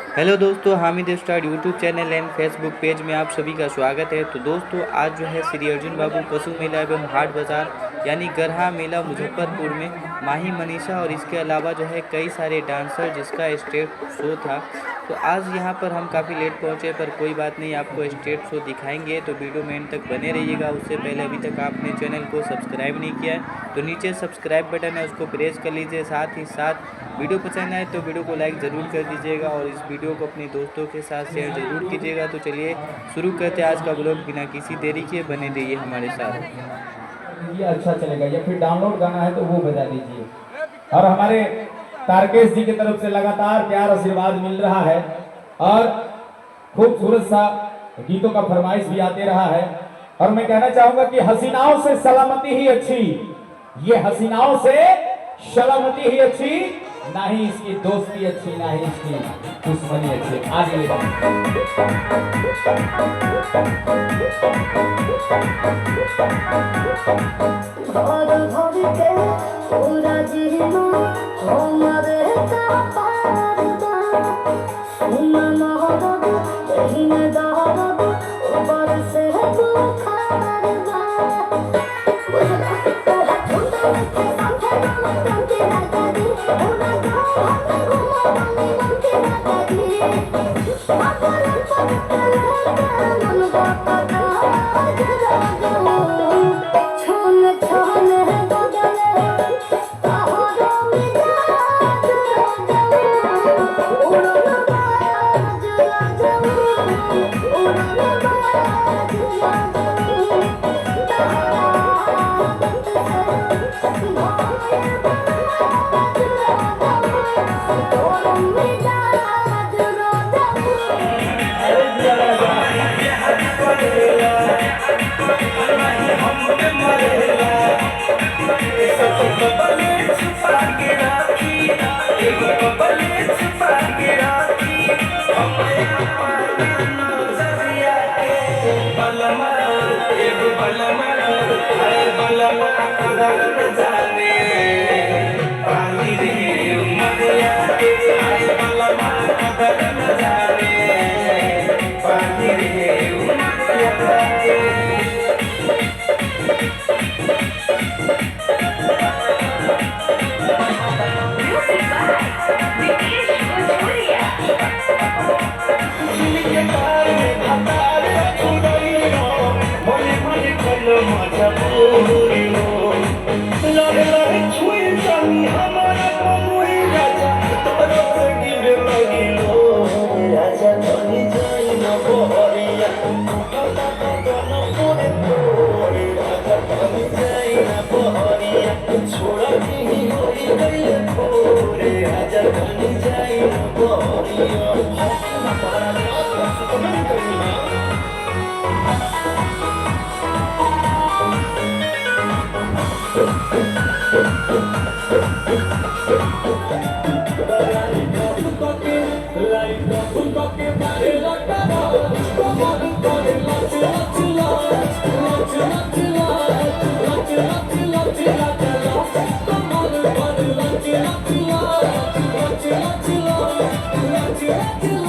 Hello दोस्तों, Hamid star YouTube channel and Facebook page में आप सभी का स्वागत है। तो दोस्तों, आज जो है श्री अर्जुन बाबू पशु मेला एवं हाट बाज़ार यानी गरहा मेला मुजफ्फरपुर में माही मनीषा और इसके अलावा जो है कई सारे डांसर जिसका स्टेज शो था। तो आज यहाँ पर हम काफ़ी लेट पहुँचे, पर कोई बात नहीं, आपको स्टेज शो दिखाएंगे, तो वीडियो में एंड तक बने रहिएगा। उससे पहले अभी तक आपने चैनल को सब्सक्राइब नहीं किया है तो नीचे सब्सक्राइब बटन है, उसको प्रेस कर लीजिए। साथ ही साथ वीडियो पसंद आए तो वीडियो को लाइक ज़रूर कर दीजिएगा और इस वीडियो को अपने दोस्तों के साथ शेयर ज़रूर कीजिएगा। तो चलिए शुरू करते हैं आज का ब्लॉग बिना किसी देरी के। बने रहिए हमारे साथ। ये अच्छा चलेगा, या फिर डाउनलोड गाना है तो वो बजा दीजिए। और हमारे तारकेश जी की तरफ से लगातार प्यार आशीर्वाद मिल रहा है और खूबसूरत सा गीतों का फरमाइश भी आते रहा है। और मैं कहना चाहूंगा कि हसीनाओं से सलामती ही अच्छी, ये हसीनाओं से सलामती ही अच्छी, ना ही इसकी दोस्ती अच्छी, ना ही इसकी दुश्मनी अच्छी। आगे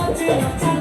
Love you.